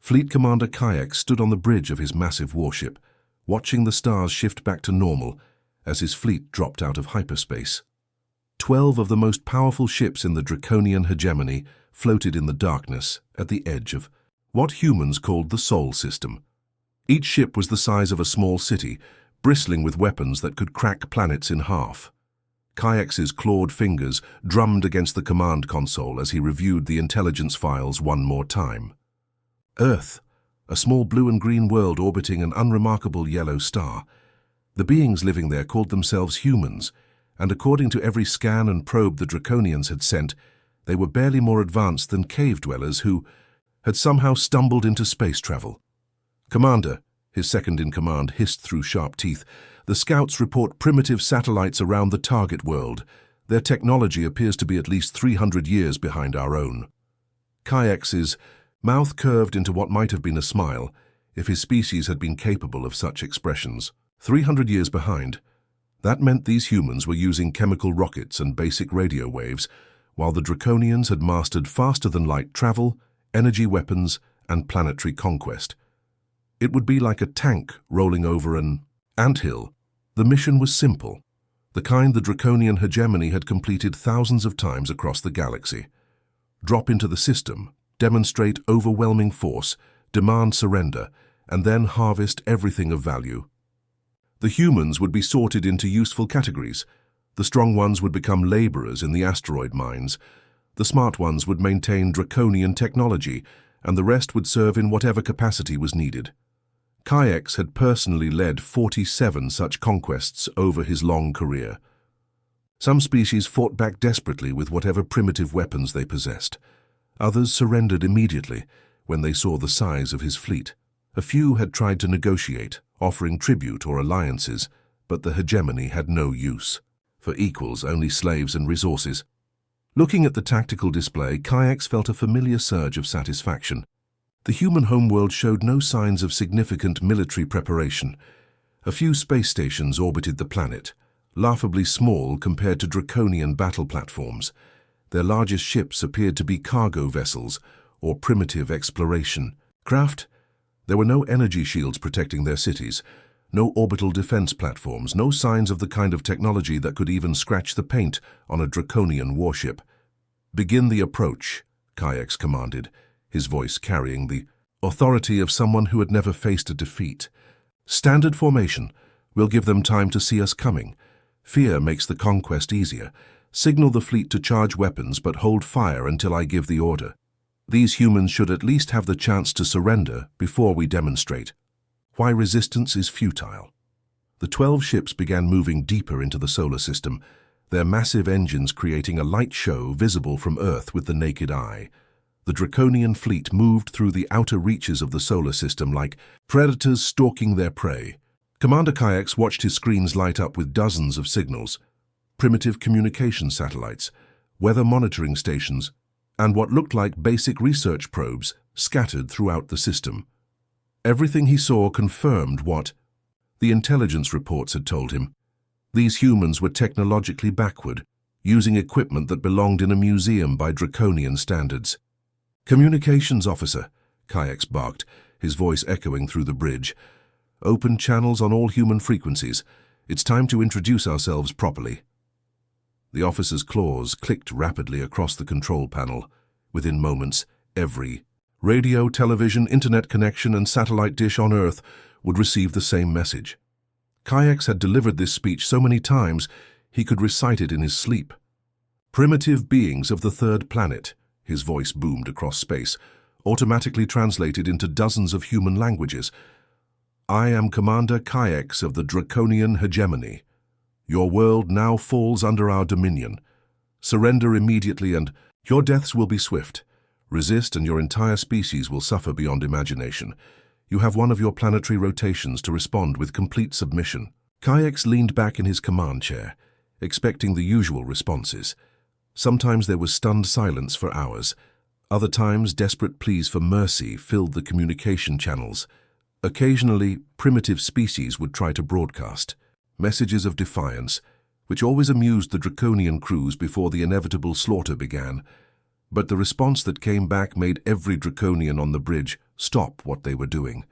Fleet Commander Kayek stood on the bridge of his massive warship, watching the stars shift back to normal as his fleet dropped out of hyperspace. 12 of the most powerful ships in the Draconian hegemony floated in the darkness at the edge of what humans called the Sol system. Each ship was the size of a small city, bristling with weapons that could crack planets in half. Kayek's clawed fingers drummed against the command console as he reviewed the intelligence files one more time. Earth, a small blue and green world orbiting an unremarkable yellow star. The beings living there called themselves humans, and according to every scan and probe the Draconians had sent, they were barely more advanced than cave dwellers who had somehow stumbled into space travel. "Commander," his second-in-command hissed through sharp teeth, "the scouts report primitive satellites around the target world. Their technology appears to be at least 300 years behind our own." Kayek's mouth curved into what might have been a smile if his species had been capable of such expressions. 300 years behind. That meant these humans were using chemical rockets and basic radio waves, while the Draconians had mastered faster-than-light travel, energy weapons, and planetary conquest. It would be like a tank rolling over an anthill. The mission was simple, the kind the Draconian hegemony had completed thousands of times across the galaxy. Drop into the system, demonstrate overwhelming force, demand surrender, and then harvest everything of value. The humans would be sorted into useful categories. The strong ones would become laborers in the asteroid mines. The smart ones would maintain Draconian technology, and the rest would serve in whatever capacity was needed. Kayek had personally led 47 such conquests over his long career. Some species fought back desperately with whatever primitive weapons they possessed. Others surrendered immediately when they saw the size of his fleet. A few had tried to negotiate, offering tribute or alliances, but the hegemony had no use. For equals, only slaves and resources. Looking at the tactical display, Kayek felt a familiar surge of satisfaction. The human homeworld showed no signs of significant military preparation. A few space stations orbited the planet, laughably small compared to Draconian battle platforms. Their largest ships appeared to be cargo vessels or primitive exploration craft. There were no energy shields protecting their cities, no orbital defense platforms, no signs of the kind of technology that could even scratch the paint on a Draconian warship. "Begin the approach," Kayek commanded, his voice carrying the authority of someone who had never faced a defeat. "Standard formation. We'll give them time to see us coming. Fear makes the conquest easier. Signal the fleet to charge weapons, but hold fire until I give the order. These humans should at least have the chance to surrender before we demonstrate why resistance is futile." The 12 ships began moving deeper into the solar system, their massive engines creating a light show visible from Earth with the naked eye. The Draconian fleet moved through the outer reaches of the solar system like predators stalking their prey. Commander Kayek watched his screens light up with dozens of signals, primitive communication satellites, weather monitoring stations, and what looked like basic research probes scattered throughout the system. Everything he saw confirmed what the intelligence reports had told him. These humans were technologically backward, using equipment that belonged in a museum by Draconian standards. "Communications officer," Kayek barked, his voice echoing through the bridge. "Open channels on all human frequencies. It's time to introduce ourselves properly." The officer's claws clicked rapidly across the control panel. Within moments, every radio, television, internet connection, and satellite dish on Earth would receive the same message. Kayek had delivered this speech so many times he could recite it in his sleep. "Primitive beings of the third planet," his voice boomed across space, automatically translated into dozens of human languages. "I am Commander Kayek of the Draconian hegemony. Your world now falls under our dominion. Surrender immediately and your deaths will be swift. Resist and your entire species will suffer beyond imagination. You have one of your planetary rotations to respond with complete submission." Kayek leaned back in his command chair, expecting the usual responses. Sometimes there was stunned silence for hours. Other times, desperate pleas for mercy filled the communication channels. Occasionally, primitive species would try to broadcast messages of defiance, which always amused the Draconian crews before the inevitable slaughter began. But the response that came back made every Draconian on the bridge stop what they were doing.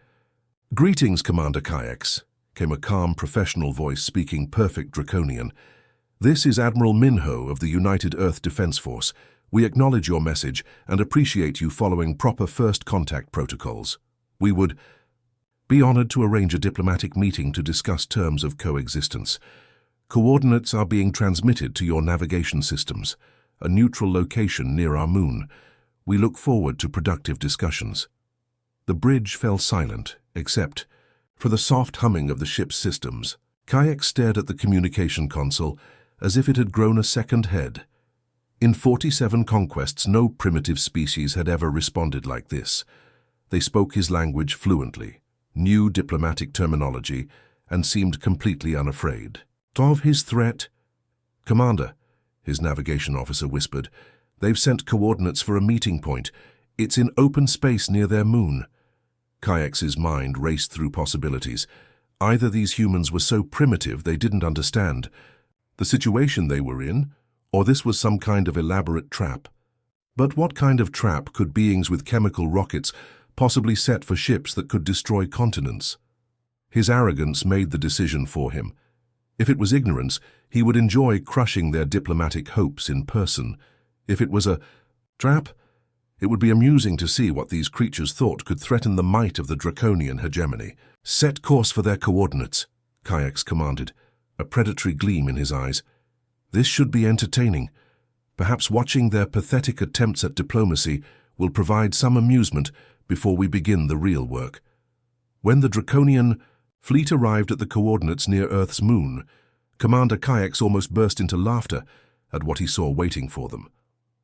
"Greetings, Commander Kayaks," came a calm, professional voice speaking perfect Draconian. "This is Admiral Minho of the United Earth Defense Force. We acknowledge your message and appreciate you following proper first contact protocols. We would be honored to arrange a diplomatic meeting to discuss terms of coexistence. Coordinates are being transmitted to your navigation systems, a neutral location near our moon. We look forward to productive discussions." The bridge fell silent, except for the soft humming of the ship's systems. Kayak stared at the communication console as if it had grown a second head. In 47 conquests, no primitive species had ever responded like this. They spoke his language fluently, knew diplomatic terminology, and seemed completely unafraid. Of his threat? "Commander," his navigation officer whispered, "they've sent coordinates for a meeting point. It's in open space near their moon." Kayak's mind raced through possibilities. Either these humans were so primitive they didn't understand the situation they were in, or this was some kind of elaborate trap. But what kind of trap could beings with chemical rockets possibly set for ships that could destroy continents? His arrogance made the decision for him. If it was ignorance, he would enjoy crushing their diplomatic hopes in person. If it was a trap, it would be amusing to see what these creatures thought could threaten the might of the Draconian hegemony. "Set course for their coordinates," Kayaks commanded, a predatory gleam in his eyes. "This should be entertaining. Perhaps watching their pathetic attempts at diplomacy will provide some amusement before we begin the real work." When the Draconian fleet arrived at the coordinates near Earth's moon, Commander Kayaks almost burst into laughter at what he saw waiting for them.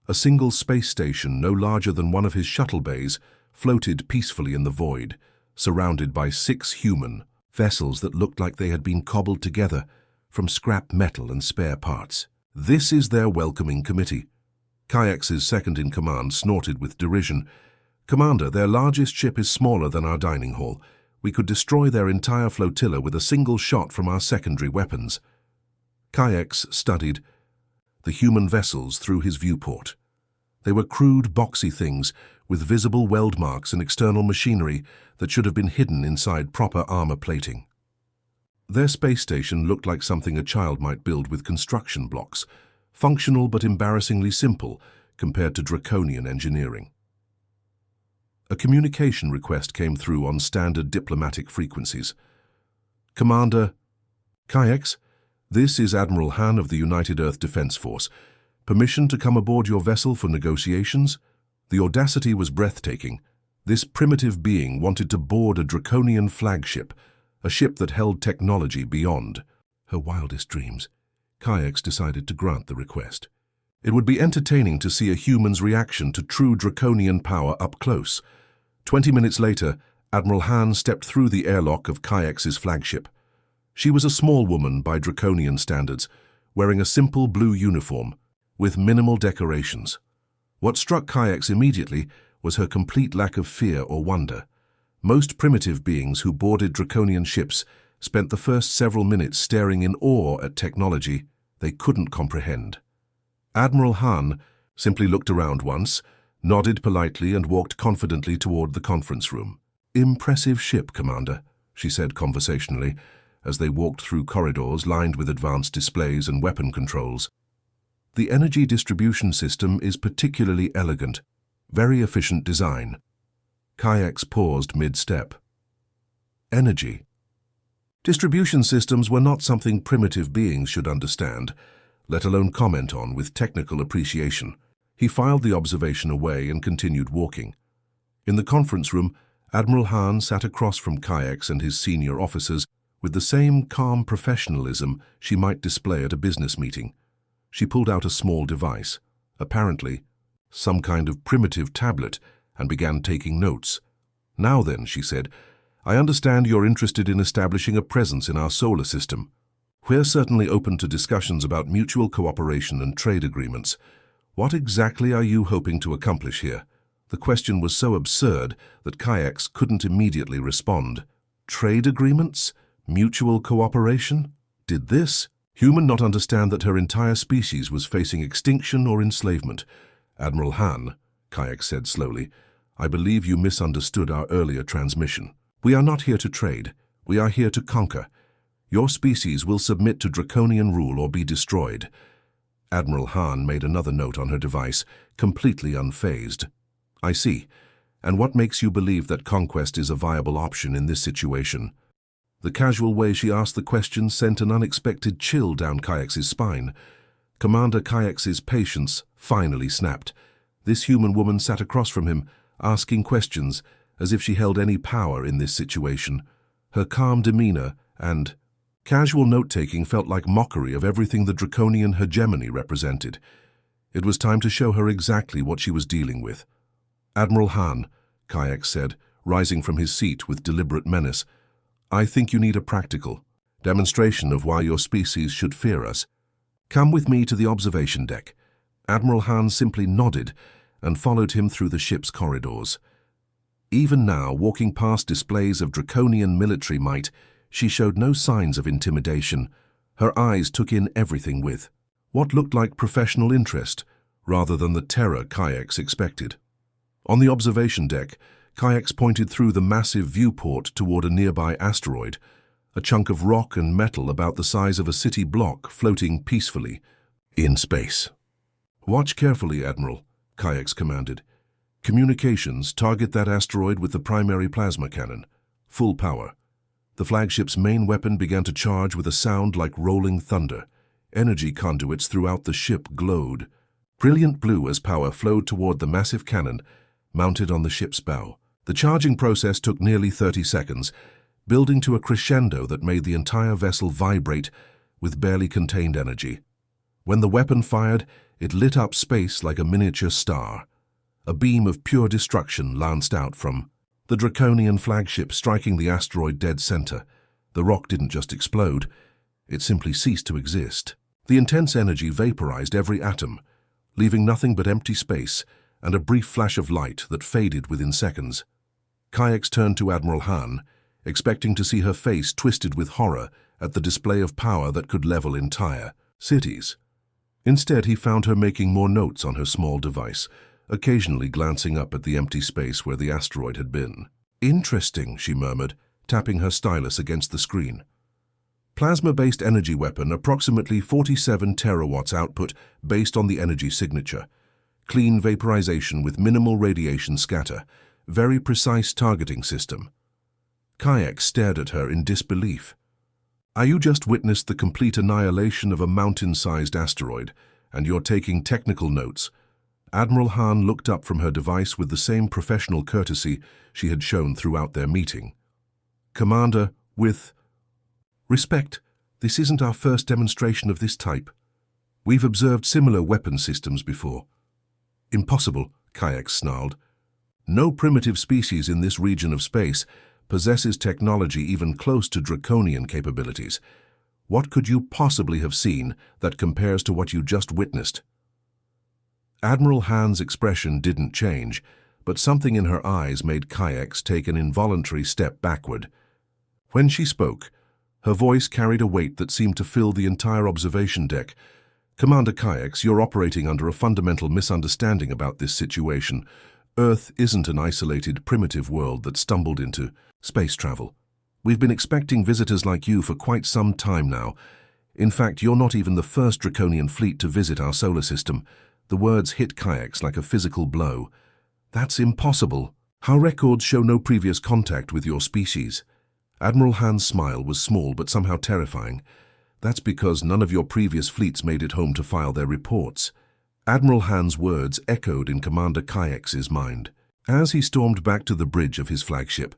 A single space station, no larger than one of his shuttle bays, floated peacefully in the void, surrounded by 6 human vessels that looked like they had been cobbled together from scrap metal and spare parts. "This is their welcoming committee." Kayaks' second-in-command snorted with derision. "Commander, their largest ship is smaller than our dining hall. We could destroy their entire flotilla with a single shot from our secondary weapons." Kayaks studied the human vessels through his viewport. They were crude, boxy things with visible weld marks and external machinery that should have been hidden inside proper armor plating. Their space station looked like something a child might build with construction blocks, functional but embarrassingly simple compared to Draconian engineering. A communication request came through on standard diplomatic frequencies. "Commander Kayaks, this is Admiral Han of the United Earth Defense Force. Permission to come aboard your vessel for negotiations?" The audacity was breathtaking. This primitive being wanted to board a Draconian flagship, a ship that held technology beyond her wildest dreams. Kayaks decided to grant the request. It would be entertaining to see a human's reaction to true Draconian power up close. 20 minutes later, Admiral Han stepped through the airlock of Kayaks' flagship. She was a small woman by Draconian standards, wearing a simple blue uniform with minimal decorations. What struck Kayaks immediately was her complete lack of fear or wonder. Most primitive beings who boarded Draconian ships spent the first several minutes staring in awe at technology they couldn't comprehend. Admiral Han simply looked around once, nodded politely and walked confidently toward the conference room. "Impressive ship, Commander," she said conversationally, as they walked through corridors lined with advanced displays and weapon controls. "The energy distribution system is particularly elegant, very efficient design." Kayaks paused mid-step. Energy. Distribution systems were not something primitive beings should understand, let alone comment on with technical appreciation. He filed the observation away and continued walking. In the conference room, Admiral Han sat across from Kayaks and his senior officers with the same calm professionalism she might display at a business meeting. She pulled out a small device, apparently some kind of primitive tablet, and began taking notes. "Now then," she said, "I understand you're interested in establishing a presence in our solar system. We're certainly open to discussions about mutual cooperation and trade agreements. What exactly are you hoping to accomplish here?" The question was so absurd that Kayaks couldn't immediately respond. Trade agreements? Mutual cooperation? Did this human not understand that her entire species was facing extinction or enslavement? Admiral Han, Kayaks said slowly, I believe you misunderstood our earlier transmission. We are not here to trade. We are here to conquer. Your species will submit to Draconian rule or be destroyed. Admiral Han made another note on her device, completely unfazed. I see. And what makes you believe that conquest is a viable option in this situation? The casual way she asked the question sent an unexpected chill down Kayaks' spine. Commander Kayaks' patience finally snapped. This human woman sat across from him, asking questions as if she held any power in this situation. Her calm demeanor and casual note-taking felt like mockery of everything the Draconian hegemony represented. It was time to show her exactly what she was dealing with. Admiral Han, Kayaks said, rising from his seat with deliberate menace, I think you need a practical demonstration of why your species should fear us. Come with me to the observation deck. Admiral Han simply nodded and followed him through the ship's corridors. Even now, walking past displays of Draconian military might, she showed no signs of intimidation. Her eyes took in everything with what looked like professional interest, rather than the terror Kayaks expected. On the observation deck, Kayaks pointed through the massive viewport toward a nearby asteroid, a chunk of rock and metal about the size of a city block floating peacefully in space. Watch carefully, Admiral, Kayaks commanded. Communications, target that asteroid with the primary plasma cannon. Full power. The flagship's main weapon began to charge with a sound like rolling thunder. Energy conduits throughout the ship glowed. Brilliant blue as power flowed toward the massive cannon mounted on the ship's bow. The charging process took nearly 30 seconds, building to a crescendo that made the entire vessel vibrate with barely contained energy. When the weapon fired, it lit up space like a miniature star. A beam of pure destruction lanced out from the Draconian flagship, striking the asteroid dead center. The rock didn't just explode, it simply ceased to exist. The intense energy vaporized every atom, leaving nothing but empty space and a brief flash of light that faded within seconds. Kayaks turned to Admiral Han, expecting to see her face twisted with horror at the display of power that could level entire cities. Instead, he found her making more notes on her small device, occasionally glancing up at the empty space where the asteroid had been. Interesting, she murmured, tapping her stylus against the screen. Plasma-based energy weapon, approximately 47 terawatts output based on the energy signature. Clean vaporization with minimal radiation scatter. Very precise targeting system. Kayaks stared at her in disbelief. You just witnessed the complete annihilation of a mountain-sized asteroid, and you're taking technical notes. Admiral Han looked up from her device with the same professional courtesy she had shown throughout their meeting. Commander, with respect, this isn't our first demonstration of this type. We've observed similar weapon systems before. Impossible, Kayaks snarled. No primitive species in this region of space possesses technology even close to Draconian capabilities. What could you possibly have seen that compares to what you just witnessed? Admiral Han's expression didn't change, but something in her eyes made Kayaks take an involuntary step backward. When she spoke, her voice carried a weight that seemed to fill the entire observation deck. Commander Kayaks, you're operating under a fundamental misunderstanding about this situation. Earth isn't an isolated, primitive world that stumbled into space travel. We've been expecting visitors like you for quite some time now. In fact, you're not even the first Draconian fleet to visit our solar system. The words hit Kayaks like a physical blow. That's impossible. Our records show no previous contact with your species. Admiral Han's smile was small but somehow terrifying. That's because none of your previous fleets made it home to file their reports. Admiral Han's words echoed in Commander Kayaks' mind. As he stormed back to the bridge of his flagship,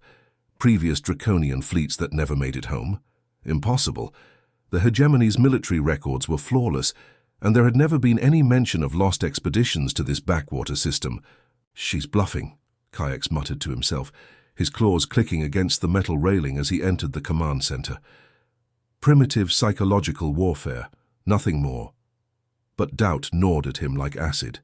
previous Draconian fleets that never made it home? Impossible. The hegemony's military records were flawless, and there had never been any mention of lost expeditions to this backwater system. She's bluffing, Kayaks muttered to himself, his claws clicking against the metal railing as he entered the command center. Primitive psychological warfare, nothing more. But doubt gnawed at him like acid.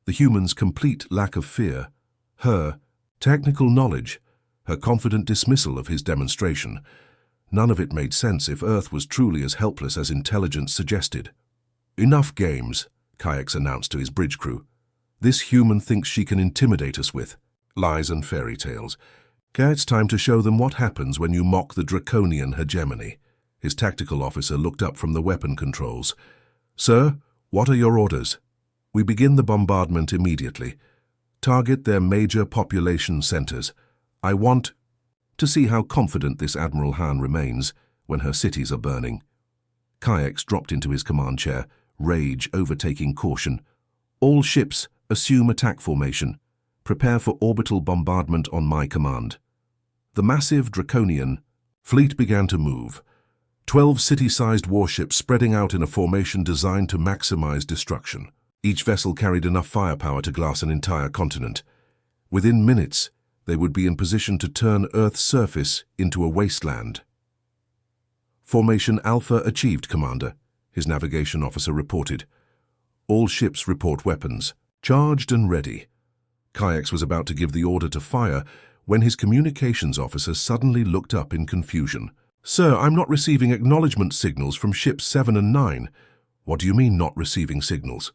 The human's complete lack of fear, her technical knowledge, her confident dismissal of his demonstration. None of it made sense if Earth was truly as helpless as intelligence suggested. Enough games, Kayaks announced to his bridge crew. this human thinks she can intimidate us with lies and fairy tales. It's time to show them what happens when you mock the Draconian hegemony. His tactical officer looked up from the weapon controls. Sir, what are your orders? We begin the bombardment immediately. Target their major population centers. I want to see how confident this Admiral Han remains when her cities are burning. Kayaks dropped into his command chair, rage overtaking caution. All ships assume attack formation. Prepare for orbital bombardment on my command. The massive Draconian fleet began to move. 12 city-sized warships spreading out in a formation designed to maximize destruction. Each vessel carried enough firepower to glass an entire continent. Within minutes, they would be in position to turn Earth's surface into a wasteland. Formation Alpha achieved, Commander, his navigation officer reported. All ships report weapons, charged and ready. Kayaks was about to give the order to fire when his communications officer suddenly looked up in confusion. Sir, I'm not receiving acknowledgement signals from ships 7 and 9. What do you mean, not receiving signals?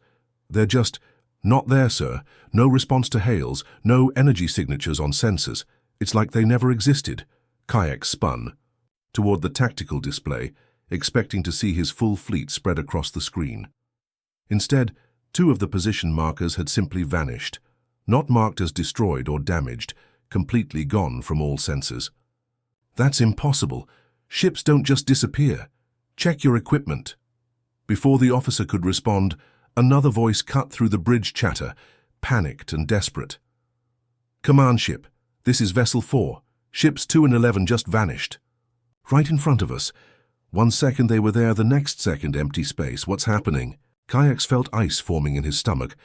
They're just not there, sir. No response to hails, no energy signatures on sensors. It's like they never existed. Kayak spun toward the tactical display, expecting to see his full fleet spread across the screen. Instead, 2 of the position markers had simply vanished, not marked as destroyed or damaged, completely gone from all sensors. That's impossible. Ships don't just disappear. Check your equipment. Before the officer could respond, another voice cut through the bridge chatter, panicked and desperate. Command ship, this is Vessel 4. Ships 2 and 11 just vanished. Right in front of us. 1 second they were there, the next second empty space. What's happening? Kayaks felt ice forming in his stomach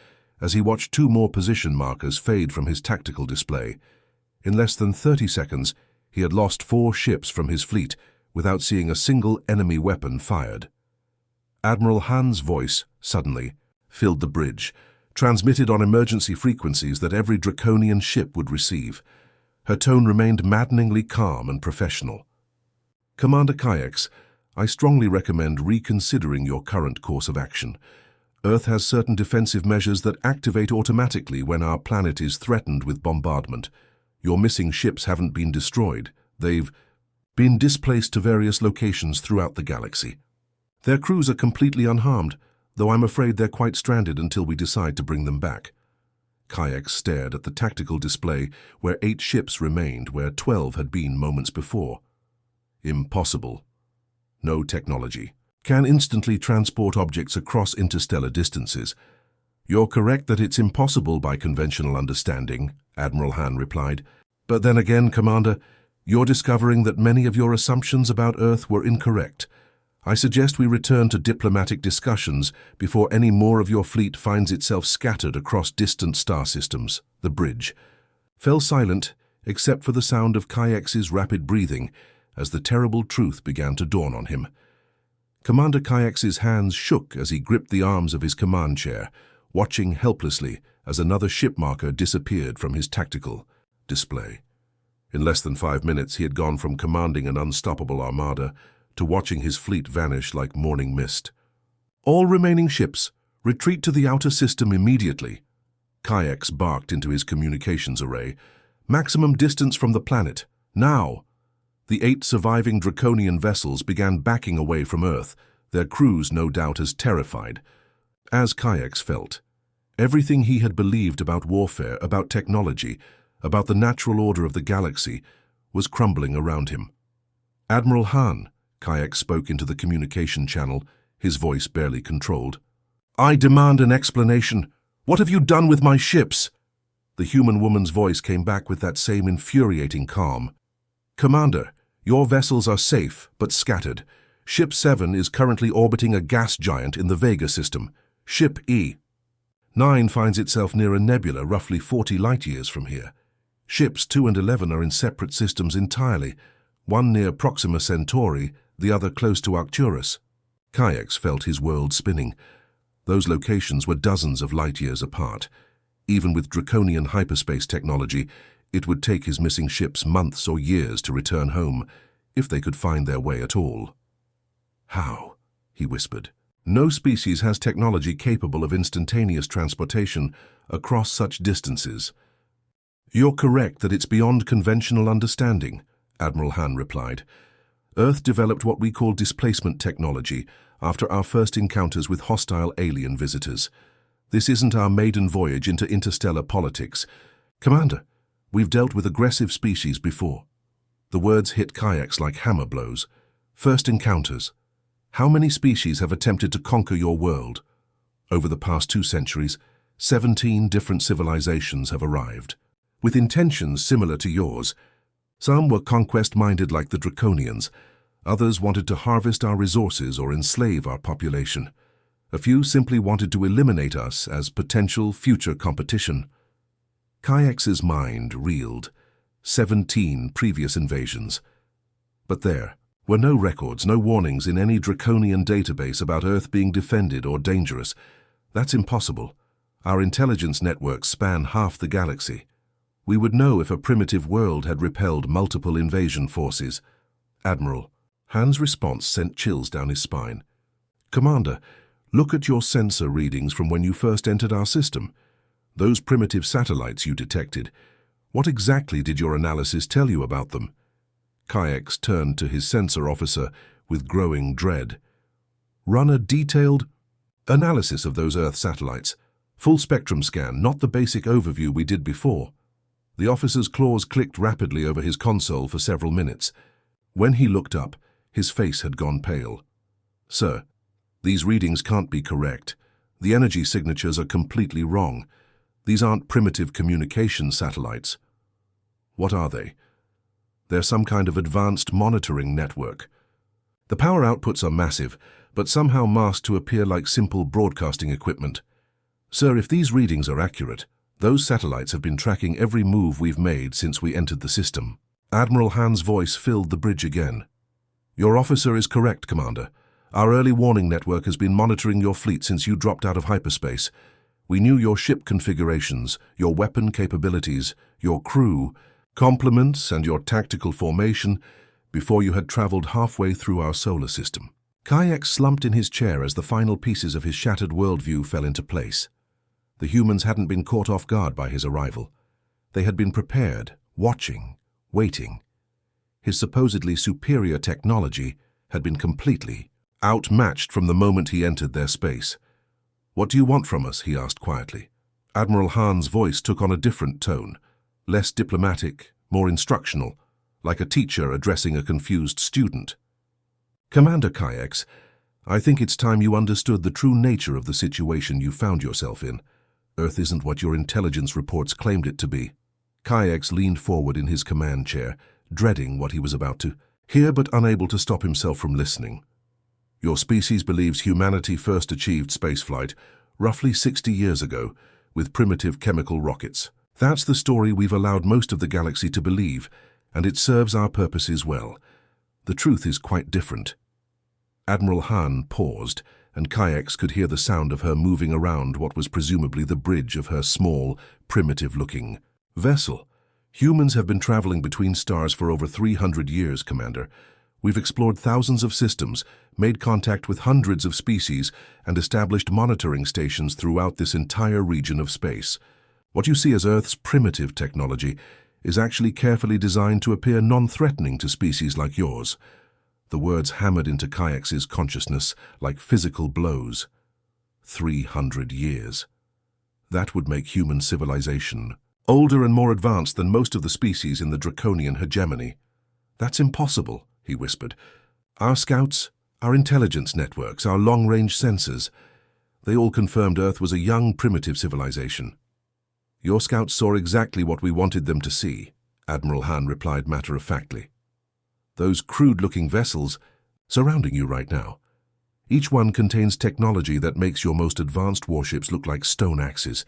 as he watched 2 more position markers fade from his tactical display. In less than 30 seconds, he had lost 4 ships from his fleet without seeing a single enemy weapon fired. Admiral Han's voice, suddenly, filled the bridge, transmitted on emergency frequencies that every Draconian ship would receive. Her tone remained maddeningly calm and professional. Commander Kayaks, I strongly recommend reconsidering your current course of action. Earth has certain defensive measures that activate automatically when our planet is threatened with bombardment. Your missing ships haven't been destroyed. They've been displaced to various locations throughout the galaxy. Their crews are completely unharmed, though I'm afraid they're quite stranded until we decide to bring them back. Kayaks stared at the tactical display where 8 ships remained where 12 had been moments before. Impossible. No technology can instantly transport objects across interstellar distances. You're correct that it's impossible by conventional understanding, Admiral Han replied. But then again, Commander, you're discovering that many of your assumptions about Earth were incorrect. I suggest we return to diplomatic discussions before any more of your fleet finds itself scattered across distant star systems. The bridge fell silent except for the sound of Kayaks' rapid breathing as the terrible truth began to dawn on him. Commander Kayaks' hands shook as he gripped the arms of his command chair, watching helplessly as another ship marker disappeared from his tactical display. In less than 5 minutes, he had gone from commanding an unstoppable armada to watching his fleet vanish like morning mist. All remaining ships, retreat to the outer system immediately. Kayaks barked into his communications array. Maximum distance from the planet, now. The 8 surviving Draconian vessels began backing away from Earth, their crews no doubt as terrified. As Kayaks felt, everything he had believed about warfare, about technology, about the natural order of the galaxy, was crumbling around him. Admiral Han, Kayaks spoke into the communication channel, his voice barely controlled. I demand an explanation. What have you done with my ships? The human woman's voice came back with that same infuriating calm. Commander, your vessels are safe, but scattered. Ship 7 is currently orbiting a gas giant in the Vega system. Ship E9 finds itself near a nebula roughly 40 light-years from here. Ships 2 and 11 are in separate systems entirely, one near Proxima Centauri, the other close to Arcturus. Kayaks felt his world spinning. Those locations were dozens of light-years apart. Even with Draconian hyperspace technology, it would take his missing ships months or years to return home, if they could find their way at all. How? He whispered. No species has technology capable of instantaneous transportation across such distances. You're correct that it's beyond conventional understanding, Admiral Han replied. Earth developed what we call displacement technology after our first encounters with hostile alien visitors. This isn't our maiden voyage into interstellar politics. Commander, we've dealt with aggressive species before. The words hit kayaks like hammer blows. First encounters. How many species have attempted to conquer your world? Over the past 2 centuries, 17 different civilizations have arrived, with intentions similar to yours. Some were conquest-minded like the Draconians. Others wanted to harvest our resources or enslave our population. A few simply wanted to eliminate us as potential future competition. Kayak's mind reeled. 17 previous invasions. But there were no records, no warnings in any Draconian database about Earth being defended or dangerous. That's impossible. Our intelligence networks span half the galaxy. We would know if a primitive world had repelled multiple invasion forces. Admiral, Han's response sent chills down his spine. Commander, look at your sensor readings from when you first entered our system. Those primitive satellites you detected. What exactly did your analysis tell you about them? Kayaks turned to his sensor officer with growing dread. Run a detailed analysis of those Earth satellites. Full spectrum scan, not the basic overview we did before. The officer's claws clicked rapidly over his console for several minutes. When he looked up, his face had gone pale. Sir, these readings can't be correct. The energy signatures are completely wrong. These aren't primitive communication satellites. What are they? They're some kind of advanced monitoring network. The power outputs are massive, but somehow masked to appear like simple broadcasting equipment. Sir, if these readings are accurate, those satellites have been tracking every move we've made since we entered the system. Admiral Han's voice filled the bridge again. Your officer is correct, Commander. Our early warning network has been monitoring your fleet since you dropped out of hyperspace. We knew your ship configurations, your weapon capabilities, your crew, complements, and your tactical formation before you had traveled halfway through our solar system. Kayak slumped in his chair as the final pieces of his shattered worldview fell into place. The humans hadn't been caught off guard by his arrival. They had been prepared, watching, waiting. His supposedly superior technology had been completely outmatched from the moment he entered their space. What do you want from us? He asked quietly. Admiral Han's voice took on a different tone, less diplomatic, more instructional, like a teacher addressing a confused student. Commander Kayaks, I think it's time you understood the true nature of the situation you found yourself in. Earth isn't what your intelligence reports claimed it to be. Kayaks leaned forward in his command chair, dreading what he was about to hear but unable to stop himself from listening. Your species believes humanity first achieved spaceflight roughly 60 years ago with primitive chemical rockets. That's the story we've allowed most of the galaxy to believe, and it serves our purposes well. The truth is quite different. Admiral Han paused, and Kayaks could hear the sound of her moving around what was presumably the bridge of her small, primitive-looking vessel. Humans have been traveling between stars for over 300 years, Commander. We've explored thousands of systems, made contact with hundreds of species, and established monitoring stations throughout this entire region of space. What you see as Earth's primitive technology is actually carefully designed to appear non-threatening to species like yours. The words hammered into Kayaks' consciousness like physical blows. 300 years. That would make human civilization older and more advanced than most of the species in the Draconian hegemony. That's impossible, he whispered. Our scouts, our intelligence networks, our long-range sensors, they all confirmed Earth was a young, primitive civilization. Your scouts saw exactly what we wanted them to see, Admiral Han replied matter-of-factly. Those crude-looking vessels surrounding you right now. Each one contains technology that makes your most advanced warships look like stone axes.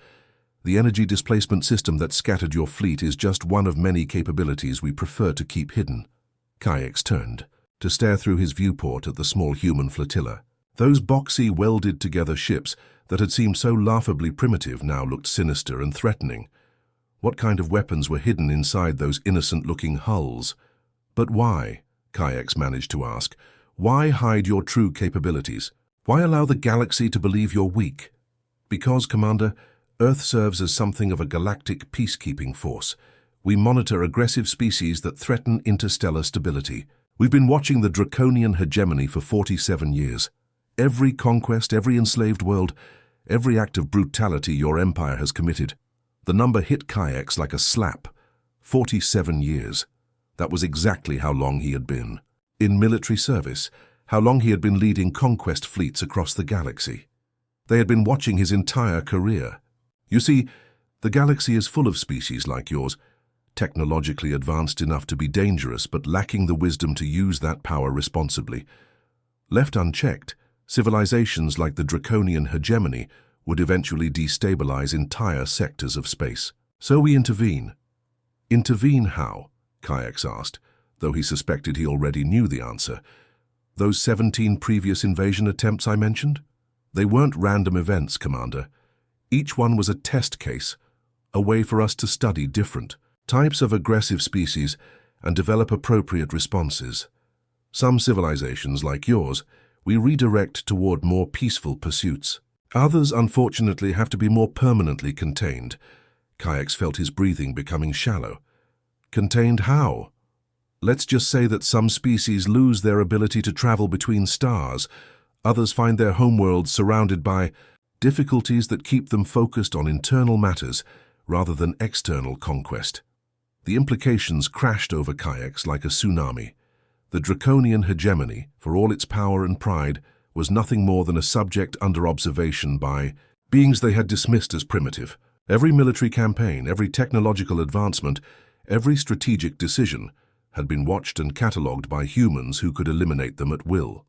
The energy displacement system that scattered your fleet is just one of many capabilities we prefer to keep hidden. Kayaks turned to stare through his viewport at the small human flotilla. Those boxy, welded-together ships that had seemed so laughably primitive now looked sinister and threatening. What kind of weapons were hidden inside those innocent-looking hulls? But why, Kayaks managed to ask, why hide your true capabilities? Why allow the galaxy to believe you're weak? Because, Commander, Earth serves as something of a galactic peacekeeping force. We monitor aggressive species that threaten interstellar stability. We've been watching the Draconian hegemony for 47 years. Every conquest, every enslaved world, every act of brutality your empire has committed. The number hit Kayaks like a slap. 47 years. That was exactly how long he had been in military service, how long he had been leading conquest fleets across the galaxy. They had been watching his entire career. You see, the galaxy is full of species like yours, technologically advanced enough to be dangerous but lacking the wisdom to use that power responsibly. Left unchecked, civilizations like the Draconian hegemony would eventually destabilize entire sectors of space. So we intervene. Intervene how? Kayaks asked, though he suspected he already knew the answer. Those 17 previous invasion attempts I mentioned? They weren't random events, Commander. Each one was a test case, a way for us to study different types of aggressive species and develop appropriate responses. Some civilizations, like yours, we redirect toward more peaceful pursuits. Others, unfortunately, have to be more permanently contained. Kayaks felt his breathing becoming shallow. Contained how? Let's just say that some species lose their ability to travel between stars. Others find their homeworlds surrounded by difficulties that keep them focused on internal matters rather than external conquest. The implications crashed over Kayaks like a tsunami. The Draconian hegemony, for all its power and pride, was nothing more than a subject under observation by beings they had dismissed as primitive. Every military campaign, every technological advancement, every strategic decision had been watched and catalogued by humans who could eliminate them at will.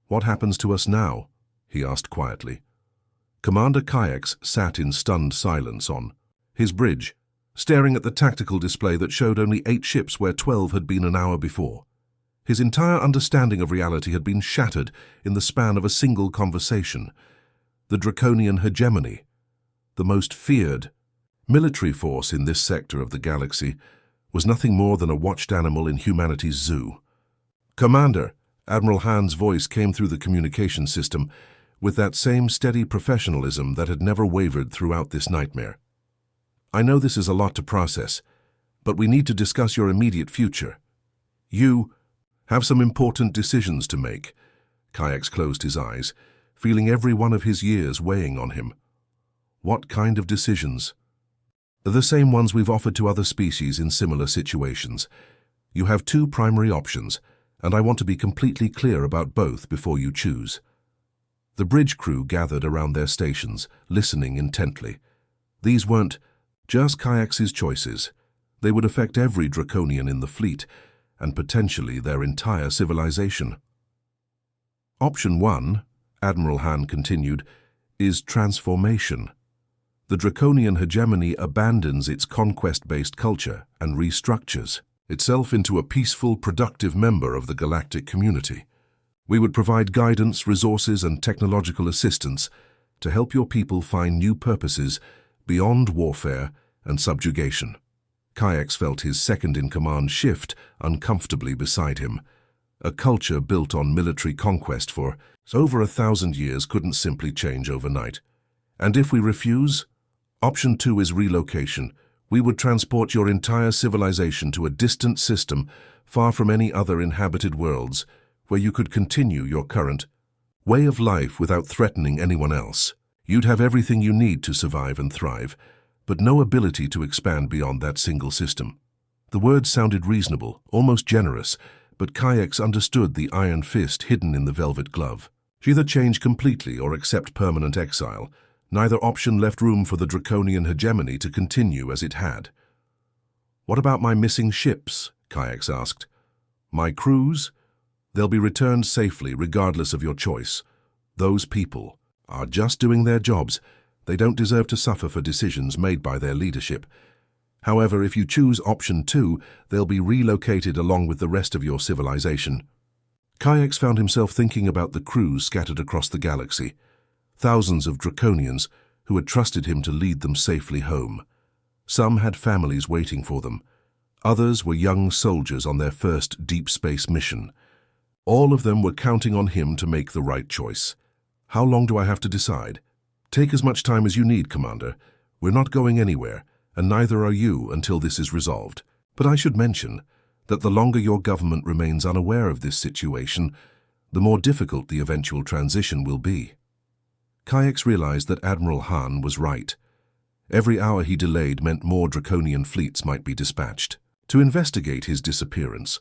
"What happens to us now?" he asked quietly. Commander Kayaks sat in stunned silence on his bridge, staring at the tactical display that showed only 8 ships where 12 had been an hour before. His entire understanding of reality had been shattered in the span of a single conversation. The Draconian hegemony, the most feared military force in this sector of the galaxy, was nothing more than a watched animal in humanity's zoo. "Commander," Admiral Han's voice came through the communication system with that same steady professionalism that had never wavered throughout this nightmare. "I know this is a lot to process, but we need to discuss your immediate future. You have some important decisions to make." Kayaks closed his eyes, feeling every one of his years weighing on him. "What kind of decisions?" "The same ones we've offered to other species in similar situations. You have 2 primary options, and I want to be completely clear about both before you choose." The bridge crew gathered around their stations, listening intently. These weren't just Kayaks' choices. They would affect every Draconian in the fleet, and potentially their entire civilization. "Option 1, Admiral Han continued, is transformation. The Draconian hegemony abandons its conquest-based culture and restructures itself into a peaceful, productive member of the galactic community. We would provide guidance, resources, and technological assistance to help your people find new purposes beyond warfare and subjugation." Kayaks felt his second-in-command shift uncomfortably beside him. A culture built on military conquest for over 1,000 years couldn't simply change overnight. "And if we refuse?" "Option 2 is relocation. We would transport your entire civilization to a distant system far from any other inhabited worlds, where you could continue your current way of life without threatening anyone else. You'd have everything you need to survive and thrive, but no ability to expand beyond that single system." The words sounded reasonable, almost generous, but Kayaks understood the iron fist hidden in the velvet glove. Either change completely or accept permanent exile. Neither option left room for the Draconian hegemony to continue as it had. "What about my missing ships?" Kayaks asked. "My crews? They'll be returned safely regardless of your choice. Those people are just doing their jobs. They don't deserve to suffer for decisions made by their leadership. However, if you choose option 2, they'll be relocated along with the rest of your civilization." Kayaks found himself thinking about the crews scattered across the galaxy. Thousands of Draconians who had trusted him to lead them safely home. Some had families waiting for them. Others were young soldiers on their first deep space mission. All of them were counting on him to make the right choice. How long do I have to decide? Take as much time as you need, Commander. We're not going anywhere, and neither are you until this is resolved. But I should mention that the longer your government remains unaware of this situation, the more difficult the eventual transition will be. Kayaks realized that Admiral Han was right. Every hour he delayed meant more Draconian fleets might be dispatched. To investigate his disappearance,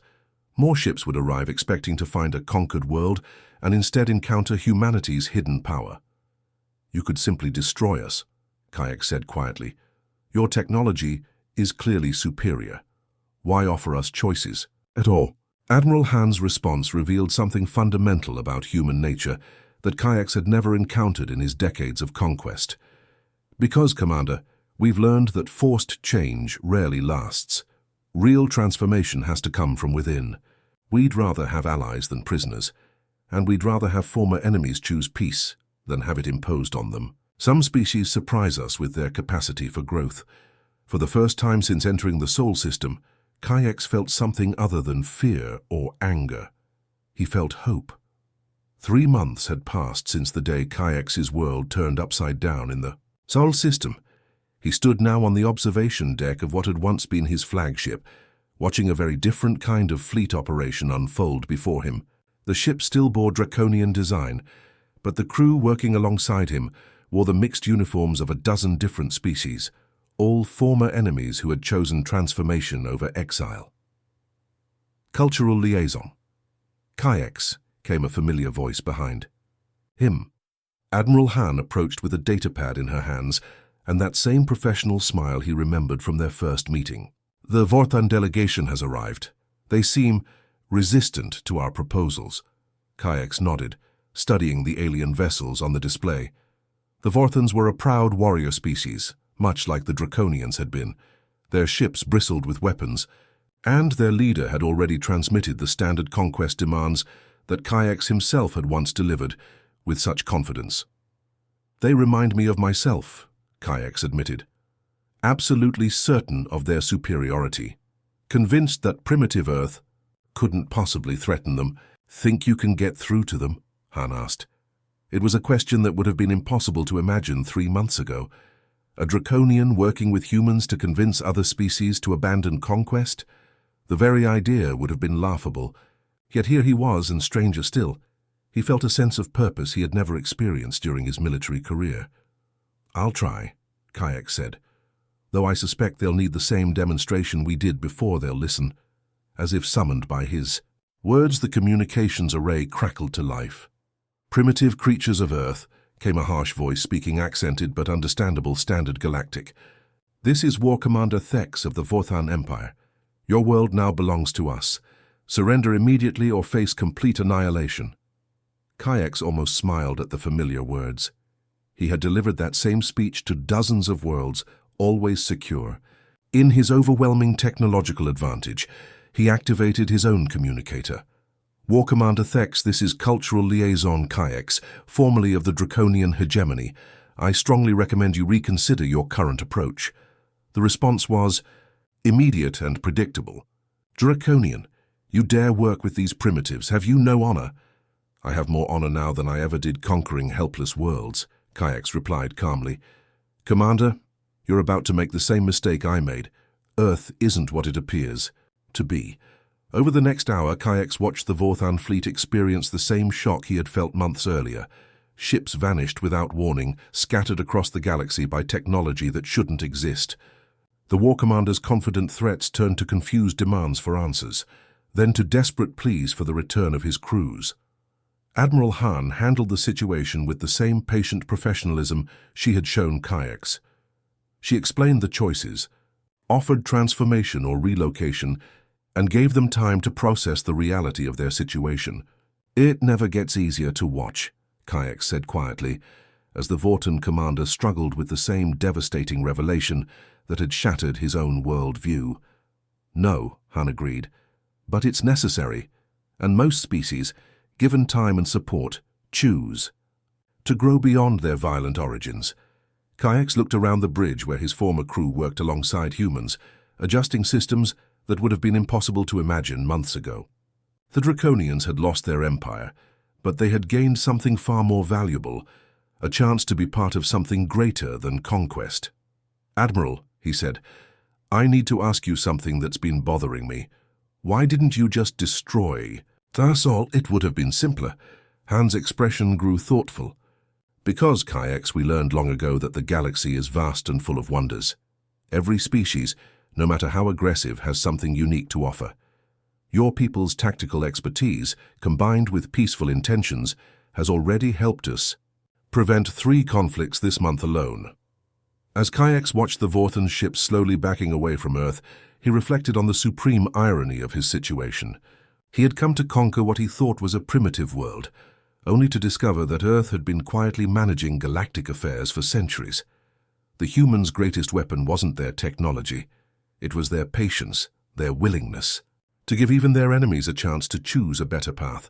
more ships would arrive expecting to find a conquered world and instead encounter humanity's hidden power. You could simply destroy us, Kayak said quietly. Your technology is clearly superior. Why offer us choices at all? Admiral Han's response revealed something fundamental about human nature that Kayaks had never encountered in his decades of conquest. Because, Commander, we've learned that forced change rarely lasts. Real transformation has to come from within. We'd rather have allies than prisoners, and we'd rather have former enemies choose peace than have it imposed on them. Some species surprise us with their capacity for growth. For the first time since entering the Sol system, Kayaks felt something other than fear or anger. He felt hope. 3 months had passed since the day Kayaks' world turned upside down in the Sol system. He stood now on the observation deck of what had once been his flagship, watching a very different kind of fleet operation unfold before him. The ship still bore Draconian design, but the crew working alongside him wore the mixed uniforms of a dozen different species, all former enemies who had chosen transformation over exile. Cultural liaison. Kayaks, came a familiar voice behind him. Admiral Han approached with a datapad in her hands and that same professional smile he remembered from their first meeting. The Vorthan delegation has arrived. They seem resistant to our proposals. Kayaks nodded, studying the alien vessels on the display. The Vorthans were a proud warrior species, much like the Draconians had been. Their ships bristled with weapons, and their leader had already transmitted the standard conquest demands that Kayaks himself had once delivered with such confidence. They remind me of myself, Kayaks admitted. Absolutely certain of their superiority, convinced that primitive Earth couldn't possibly threaten them. Think you can get through to them? Han asked. It was a question that would have been impossible to imagine 3 months ago. A Draconian working with humans to convince other species to abandon conquest? The very idea would have been laughable. Yet here he was, and stranger still, he felt a sense of purpose he had never experienced during his military career. I'll try, Kayak said, though I suspect they'll need the same demonstration we did before they'll listen. As if summoned by his words, the communications array crackled to life. Primitive creatures of Earth, came a harsh voice speaking accented but understandable standard galactic. This is War Commander Thex of the Vorthan Empire. Your world now belongs to us. Surrender immediately or face complete annihilation. Kayaks almost smiled at the familiar words. He had delivered that same speech to dozens of worlds, always secure. In his overwhelming technological advantage, he activated his own communicator. War Commander Thex, this is Cultural Liaison Kayaks, formerly of the Draconian hegemony. I strongly recommend you reconsider your current approach. The response was immediate and predictable. Draconian, you dare work with these primitives. Have you no honor? I have more honor now than I ever did conquering helpless worlds, Kayaks replied calmly. Commander, you're about to make the same mistake I made. Earth isn't what it appears to be. Over the next hour, Kayaks watched the Vorthan fleet experience the same shock he had felt months earlier. Ships vanished without warning, scattered across the galaxy by technology that shouldn't exist. The War Commander's confident threats turned to confused demands for answers, then to desperate pleas for the return of his crews. Admiral Han handled the situation with the same patient professionalism she had shown Kayaks. She explained the choices, offered transformation or relocation, and gave them time to process the reality of their situation. It never gets easier to watch, Kayaks said quietly, as the Vorthan commander struggled with the same devastating revelation that had shattered his own world-view. No, Han agreed, but it's necessary, and most species, given time and support, choose to grow beyond their violent origins. Kayaks looked around the bridge where his former crew worked alongside humans, adjusting systems that would have been impossible to imagine months ago. The Draconians had lost their empire, but they had gained something far more valuable, a chance to be part of something greater than conquest. "Admiral," he said, "I need to ask you something that's been bothering me. Why didn't you just destroy?" "That's all. It would have been simpler." Han's expression grew thoughtful. "Because, Kayaks, we learned long ago that the galaxy is vast and full of wonders. Every species, no matter how aggressive, has something unique to offer. Your people's tactical expertise, combined with peaceful intentions, has already helped us prevent 3 conflicts this month alone." As Kayaks watched the Vorthan ships slowly backing away from Earth, he reflected on the supreme irony of his situation. He had come to conquer what he thought was a primitive world, only to discover that Earth had been quietly managing galactic affairs for centuries. The humans' greatest weapon wasn't their technology. It was their patience, their willingness, to give even their enemies a chance to choose a better path.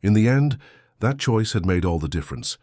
In the end, that choice had made all the difference.